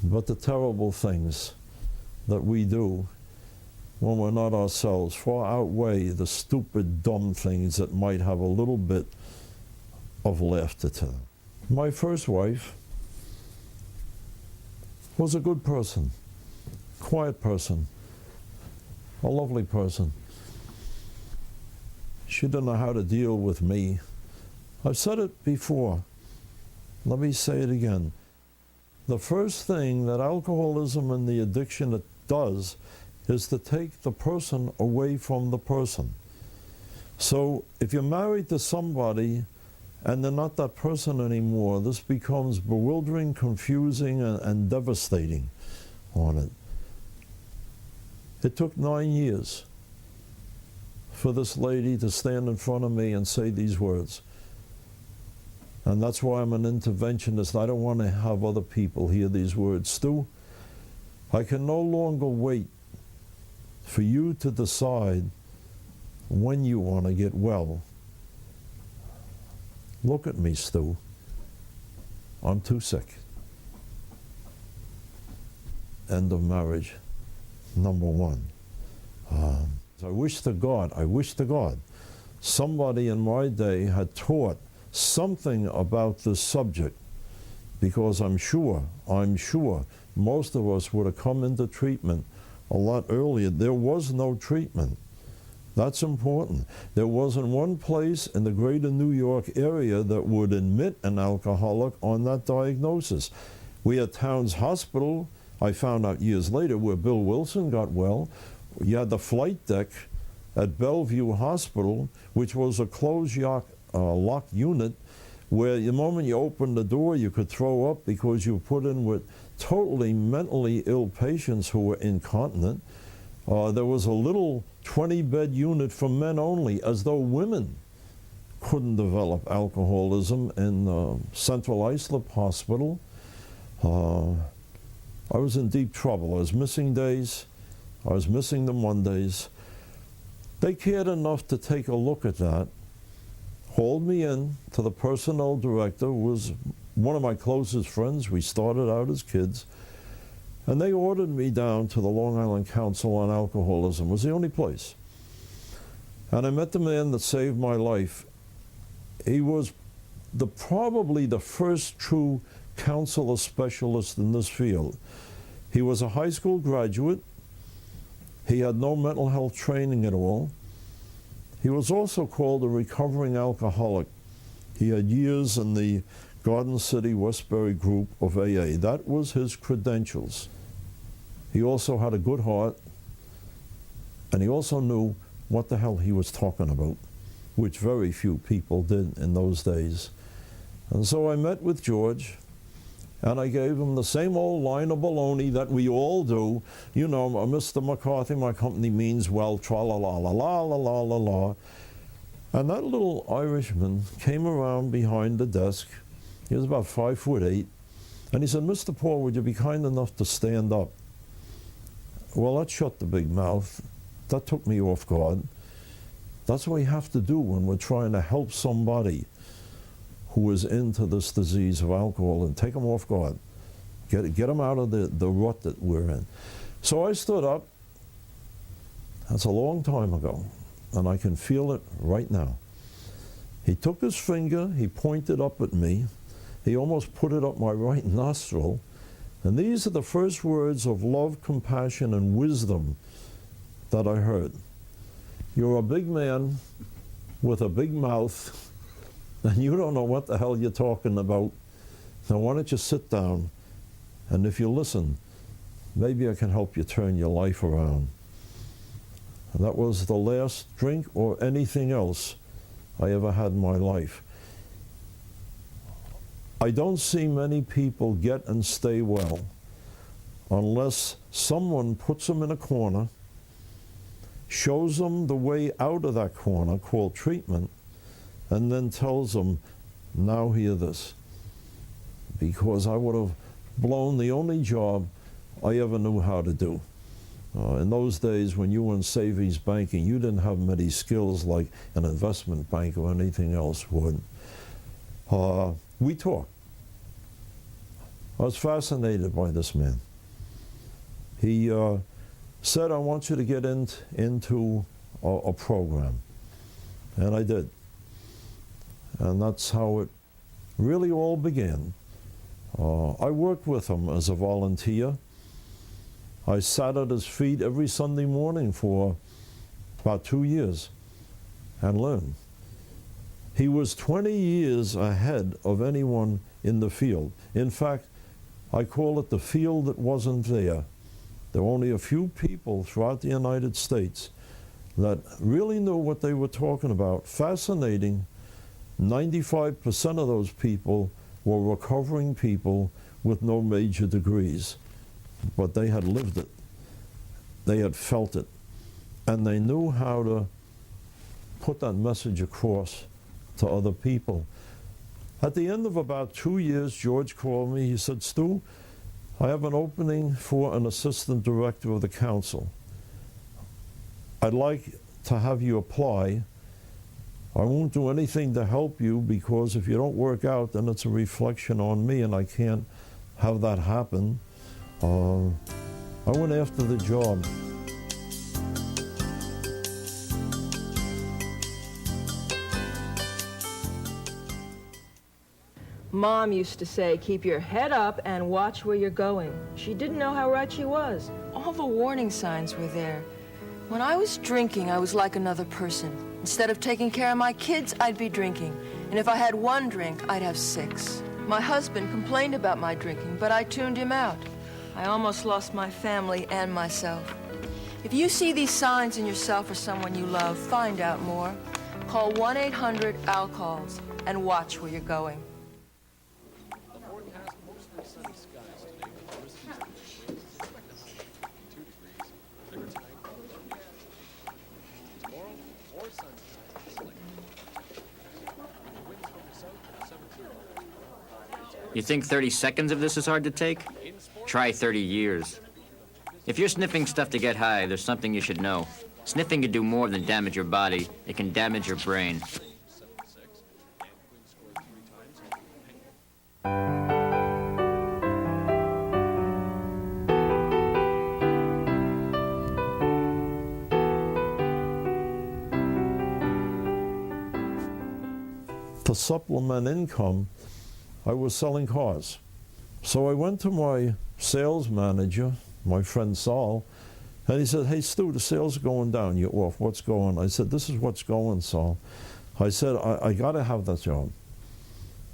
but the terrible things that we do when we're not ourselves far outweigh the stupid, dumb things that might have a little bit of laughter to them. My first wife was a good person, quiet person, a lovely person. She didn't know how to deal with me. I've said it before. Let me say it again. The first thing that alcoholism and the addiction does is to take the person away from the person. So if you're married to somebody and they're not that person anymore, this becomes bewildering, confusing, and devastating on it. It took 9 years for this lady to stand in front of me and say these words. And that's why I'm an interventionist. I don't want to have other people hear these words. Stu, I can no longer wait for you to decide when you want to get well. Look at me, Stu. I'm too sick. End of marriage, number one. I wish to God, somebody in my day had taught something about this subject, because I'm sure most of us would have come into treatment a lot earlier. There was no treatment. That's important. There wasn't one place in the greater New York area that would admit an alcoholic on that diagnosis. We had Towns Hospital, I found out years later, where Bill Wilson got well. You had the flight deck at Bellevue Hospital, which was a closed locked unit, where the moment you opened the door, you could throw up because you were put in with totally mentally ill patients who were incontinent. There was a little 20-bed unit for men only, as though women couldn't develop alcoholism in Central Islip Hospital. I was in deep trouble. I was missing days. I was missing the Mondays. They cared enough to take a look at that, hauled me in to the personnel director, who was one of my closest friends. We started out as kids. And they ordered me down to the Long Island Council on Alcoholism. It was the only place. And I met the man that saved my life. He was probably the first true counselor specialist in this field. He was a high school graduate. He had no mental health training at all. He was also called a recovering alcoholic. He had years in the Garden City Westbury group of AA. That was his credentials. He also had a good heart, and he also knew what the hell he was talking about, which very few people did in those days. And so I met with George, and I gave him the same old line of baloney that we all do. You know, Mr. McCarthy, my company means well, tra-la-la-la-la-la-la-la-la. And that little Irishman came around behind the desk. He was about 5'8", and he said, "Mr. Paul, would you be kind enough to stand up?" Well, that shut the big mouth. That took me off guard. That's what we have to do when we're trying to help somebody who is into this disease of alcohol, and take them off guard. Get them out of the rut that we're in. So I stood up. That's a long time ago, and I can feel it right now. He took his finger, he pointed up at me. He almost put it up my right nostril. And these are the first words of love, compassion, and wisdom that I heard. "You're a big man with a big mouth, and you don't know what the hell you're talking about. Now why don't you sit down, and if you listen, maybe I can help you turn your life around." And that was the last drink or anything else I ever had in my life. I don't see many people get and stay well unless someone puts them in a corner, shows them the way out of that corner, called treatment, and then tells them, "Now hear this." Because I would have blown the only job I ever knew how to do. In those days, when you were in savings banking, you didn't have many skills like an investment bank or anything else would. We talked. was fascinated by this man. He said, I want you to get into a program. And I did. And that's how it really all began. I worked with him as a volunteer. I sat at his feet every Sunday morning for about 2 years and learned. He was 20 years ahead of anyone in the field. In fact, I call it the field that wasn't there. There were only a few people throughout the United States that really knew what they were talking about. Fascinating. 95% of those people were recovering people with no major degrees, but they had lived it, they had felt it, and they knew how to put that message across to other people. At the end of about 2 years, George called me. He said, Stu, I have an opening for an assistant director of the council. I'd like to have you apply. I won't do anything to help you, because if you don't work out, then it's a reflection on me, and I can't have that happen. I went after the job. Mom used to say, keep your head up and watch where you're going. She didn't know how right she was. All the warning signs were there. When I was drinking, I was like another person. Instead of taking care of my kids, I'd be drinking. And if I had one drink, I'd have 6. My husband complained about my drinking, but I tuned him out. I almost lost my family and myself. If you see these signs in yourself or someone you love, find out more. Call 1-800-ALCOHOLS and watch where you're going. You think 30 seconds of this is hard to take? Try 30 years. If you're sniffing stuff to get high, there's something you should know. Sniffing can do more than damage your body. It can damage your brain. To supplement income, I was selling cars. So I went to my sales manager, my friend Saul, and he said, hey Stu, the sales are going down, you're off, what's going on? I said, this is what's going, Saul. I said, I gotta have that job.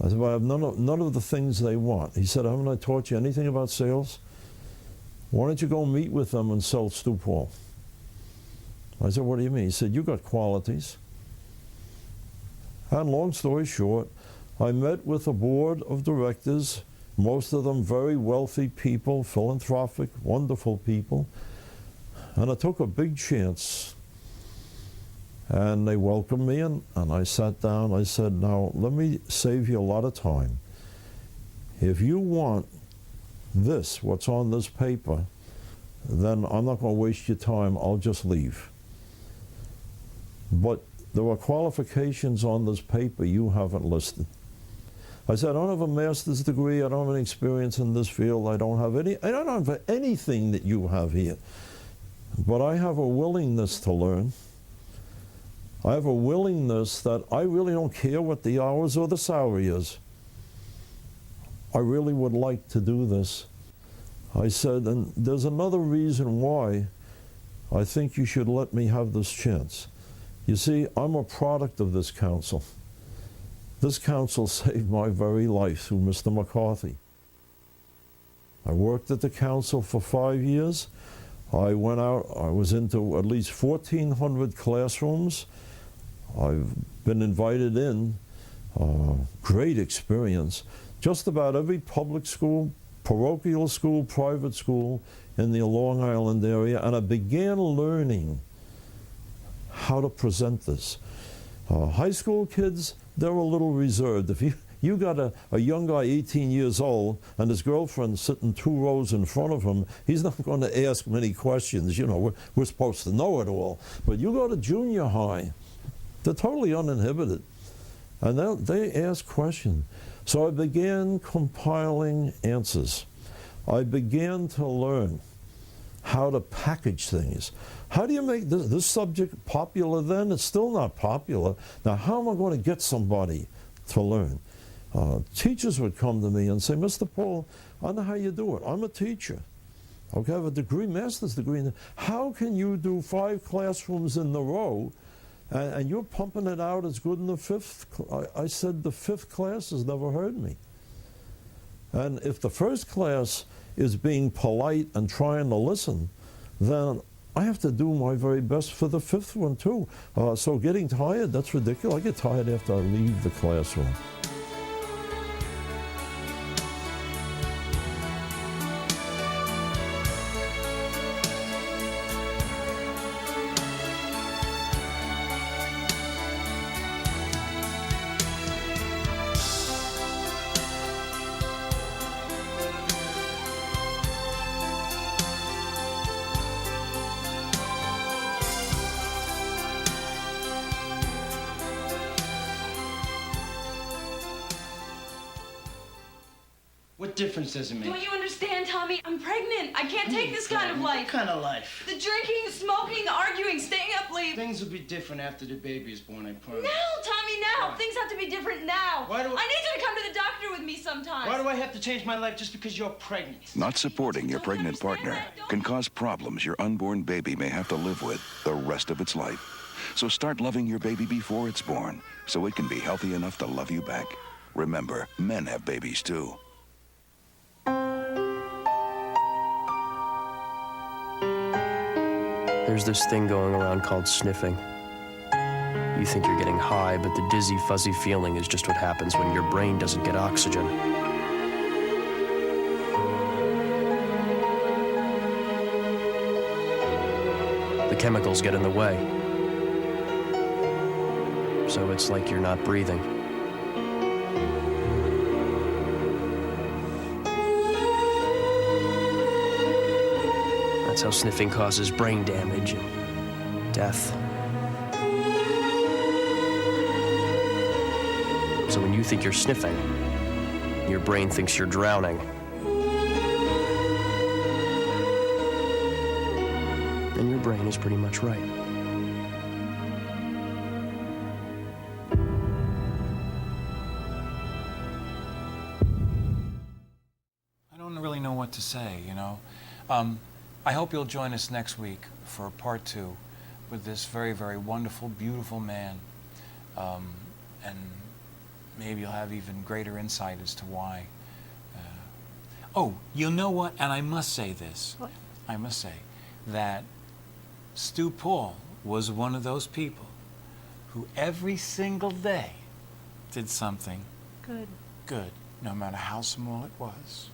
I said, but I have none of the things they want. He said, haven't I taught you anything about sales? Why don't you go meet with them and sell Stu Paul? I said, what do you mean? He said, you got qualities. And long story short, I met with a board of directors, most of them very wealthy people, philanthropic, wonderful people, and I took a big chance. And they welcomed me, and I sat down. I said, now, let me save you a lot of time. If you want this, what's on this paper, then I'm not going to waste your time. I'll just leave. But there are qualifications on this paper you haven't listed. I said, I don't have a master's degree, I don't have any experience in this field, I don't have anything that you have here. But I have a willingness to learn. I have a willingness that I really don't care what the hours or the salary is. I really would like to do this. I said, and there's another reason why I think you should let me have this chance. You see, I'm a product of this council. This council saved my very life through Mr. McCarthy. I worked at the council for 5 years. I went out, I was into at least 1,400 classrooms. I've been invited in, great experience. Just about every public school, parochial school, private school in the Long Island area, and I began learning how to present this. High school kids, they're a little reserved. If you got a young guy 18 years old and his girlfriend sitting 2 rows in front of him, he's not going to ask many questions. You know, we're supposed to know it all. But you go to junior high, they're totally uninhibited. And they ask questions. So I began compiling answers. I began to learn how to package things. How do you make this subject popular then? It's still not popular. Now, how am I going to get somebody to learn? Teachers would come to me and say, Mr. Paul, I know how you do it. I'm a teacher. Okay, I have a degree, master's degree. How can you do 5 classrooms in a row and you're pumping it out as good in the 5th? I said the 5th class has never heard me. And if the 1st class is being polite and trying to listen, then I have to do my very best for the 5th one too. So getting tired, that's ridiculous. I get tired after I leave the classroom. What difference does it make? Don't you understand, Tommy? I'm pregnant. I can't take this kind of life. What kind of life? The drinking, the smoking, the arguing, staying up late. Things will be different after the baby is born, I promise. Now, Tommy, now. Why? Things have to be different now. Why do I need you to come to the doctor with me sometime. Why do I have to change my life just because you're pregnant? Not supporting your Don't pregnant understand partner that, don't can cause problems your unborn baby may have to live with the rest of its life. So start loving your baby before it's born, so it can be healthy enough to love you back. Remember, men have babies too. There's this thing going around called sniffing. You think you're getting high, but the dizzy, fuzzy feeling is just what happens when your brain doesn't get oxygen. The chemicals get in the way. So it's like you're not breathing. That's how sniffing causes brain damage and death. So when you think you're sniffing, your brain thinks you're drowning. And your brain is pretty much right. I don't really know what to say, you know. I hope you'll join us next week for part 2 with this very, very wonderful, beautiful man. And maybe you'll have even greater insight as to why. Oh, you know what? And I must say this. What? I must say that Stu Paul was one of those people who every single day did something Good. good, no matter how small it was.